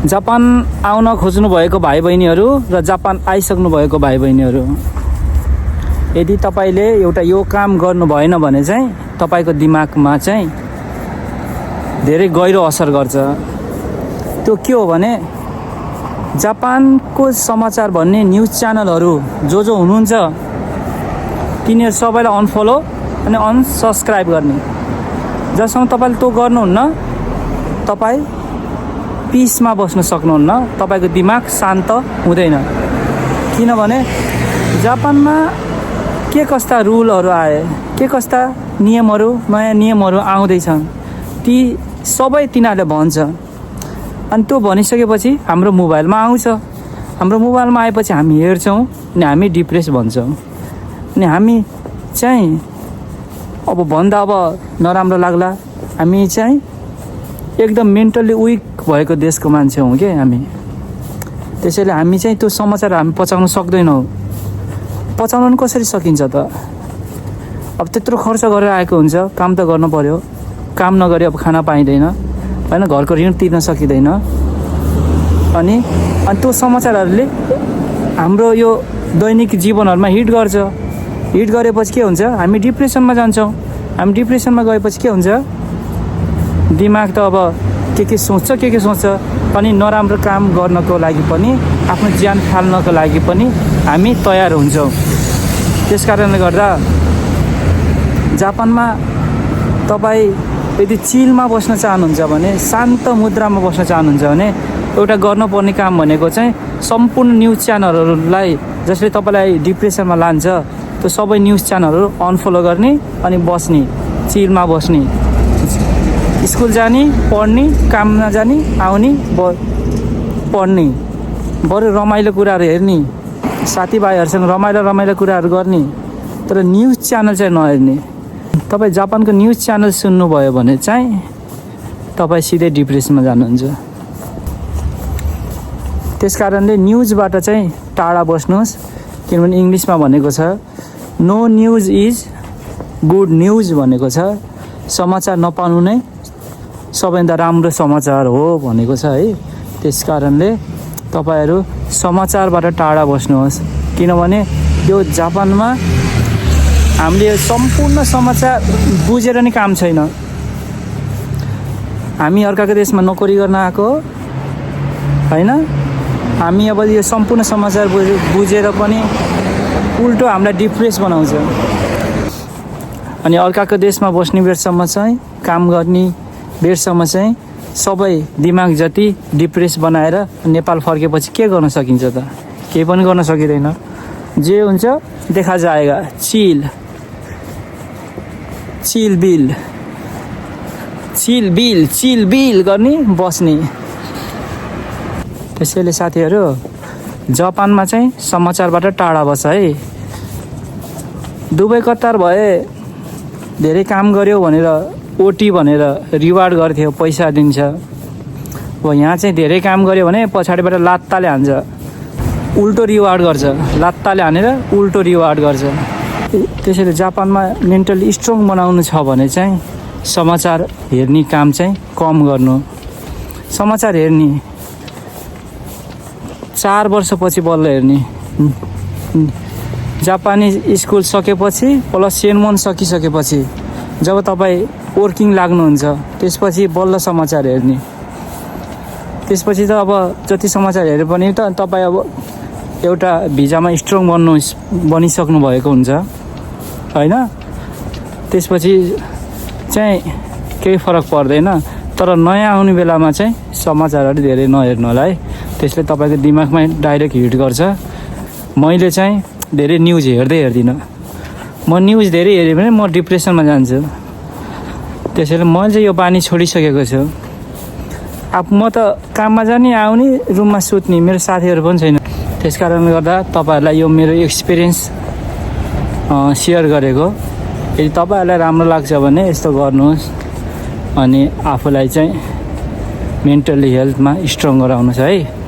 Japan आउन खोज्नु भएको भाइ बहिनीहरू र जापान आइसक्नु भएको भाइ बहिनीहरू, यदि तपाईले एउटा यो काम गर्नु भएन भने चाहिँ तपाईको दिमागमा चाहिँ धेरै गहिरो असर गर्छ। त्यो के हो भने जापानको समाचार भन्ने न्युज च्यानलहरू जो हुनुहुन्छ तिनीहरू सबैलाई अनफलो अनि अनसब्सक्राइब गर्ने। जसमा तपाईले त्यो गर्नुहुन्न तपाई पिसमा बस्न सक्नुहुन्न, तपाईको दिमाग शान्त हुँदैन। किनभने जापानमा के कस्ता रुलहरू आए, के कस्ता नियमहरू, नयाँ नियमहरू आउँदैछन्, ती सबै तिनीहरूले भन्छ। अनि त्यो भनिसकेपछि हाम्रो मोबाइलमा आउँछ। हाम्रो मोबाइलमा आएपछि हामी हेर्छौँ अनि हामी डिप्रेस भन्छौँ। अनि हामी चाहिँ अब भन्दा अब नराम्रो लाग्ला, हामी चाहिँ एकदम मेन्टल्ली विक भएको देशको मान्छे हौँ के हामी। त्यसैले हामी चाहिँ त्यो समाचार हामी पचाउन सक्दैनौँ। पचाउन कसरी सकिन्छ त? अब त्यत्रो खर्च गरेर आएको हुन्छ, काम त गर्नु पर्यो। काम नगरे अब खाना पाइँदैन होइन, घरको ऋण तिर्न सकिँदैन। अनि त्यो समाचारहरूले हाम्रो यो दैनिक जीवनहरूमा हिट गर्छ। हिट गरेपछि के हुन्छ, हामी डिप्रेसनमा जान्छौँ। हामी डिप्रेसनमा गएपछि के हुन्छ, दिमाग त अब के सोच्छ के सोच्छ। अनि नराम्रो काम गर्नको लागि पनि, आफ्नो ज्यान फाल्नको लागि पनि हामी तयार हुन्छौँ। त्यस कारणले गर्दा जापानमा तपाईँ यदि चिलमा बस्न चाहनुहुन्छ भने, शान्त मुद्रामा बस्न चाहनुहुन्छ भने एउटा गर्नुपर्ने काम भनेको चाहिँ सम्पूर्ण न्युज च्यानलहरूलाई जसले तपाईँलाई डिप्रेसनमा लान्छ त्यो सबै न्युज च्यानलहरू अनफलो गर्ने अनि बस्ने, चिलमा बस्ने, स्कुल जाने, पढ्ने, काम नजाने, आउने, पढ्ने, बरु रमाइलो कुराहरू हेर्ने, साथीभाइहरूसँग रमाइलो कुराहरू गर्ने, तर न्युज च्यानल चाहिँ नहेर्ने। तपाईँ जापानको न्युज च्यानल सुन्नुभयो भने चाहिँ तपाईँ सिधै डिप्रेसनमा जानुहुन्छ। त्यस कारणले न्युजबाट चाहिँ टाढा बस्नुहोस्। किनभने इङ्ग्लिसमा भनेको छ no news is good news भनेको छ। समाचार नपाउनु नै सबैभन्दा राम्रो समाचार हो भनेको छ है। त्यस कारणले तपाईहरू समाचारबाट टाढा बस्नुहोस्। किनभने यो जापानमा हामीले सम्पूर्ण समाचार बुझेर नै काम छैन। हामी अर्काको देशमा नोकरी गर्न आएको होइन। हामी अब यो सम्पूर्ण समाचार बुझेर पनि उल्टो हामीलाई डिप्रेस बनाउँछ। अनि अर्काको देशमा बस्ने बेरसम्म चाहिँ, काम गर्ने बेरसम्म चाहिँ सबै दिमाग जति डिप्रेस बनाएर नेपाल फर्केपछि के गर्न सकिन्छ त? केही पनि गर्न सकिँदैन। जे हुन्छ देखा जाएगा। चिल बिल गर्ने, बस्ने। त्यसैले साथीहरू जापानमा चाहिँ समाचारबाट टाढा बस है। दुबई कतार भए धेरै काम गर्यो भनेर ओटी भनेर रिवार्ड गर्थ्यो, पैसा दिन्छ। अब यहाँ चाहिँ धेरै काम गर्यो भने पछाडिबाट लात्ताले हान्छ, उल्टो रिवार्ड गर्छ। लात्ताले हानेर उल्टो रिवार्ड गर्छ। त्यसैले जापानमा मेन्टली स्ट्रङ बनाउनु छ भने चाहिँ समाचार हेर्ने काम चाहिँ कम गर्नु। समाचार हेर्ने 4 वर्षपछि बल्ल हेर्ने। जापानी स्कुल सकेपछि प्लस सेनमन सकिसकेपछि जब तपाईँ वर्किङ लाग्नुहुन्छ त्यसपछि बल्ल समाचार हेर्ने। त्यसपछि त अब जति समाचार हेरे पनि त तपाईँ अब एउटा भिजामा स्ट्रङ बनिसक्नु भएको हुन्छ होइन। त्यसपछि चाहिँ केही फरक पर्दैन। तर नयाँ आउने बेलामा चाहिँ समाचारहरू धेरै नहेर्नु होला है। त्यसले तपाईँको दिमागमा डाइरेक्ट हिट गर्छ। मैले चाहिँ धेरै न्युज हेर्दिनँ। म न्युज धेरै हेऱ्यो भने म डिप्रेसनमा जान्छु। त्यसैले मैले चाहिँ यो बानी छोडिसकेको छु। अब म त काममा जाने, आउने, रुममा सुत्ने, मेरो साथीहरू पनि छैन। त्यस कारणले गर्दा तपाईँहरूलाई यो मेरो एक्सपिरियन्स सेयर गरेको। यदि तपाईँहरूलाई राम्रो लाग्छ भने यस्तो गर्नुहोस् अनि आफूलाई चाहिँ मेन्टल्ली हेल्थमा स्ट्रङ गराउनुहोस् है।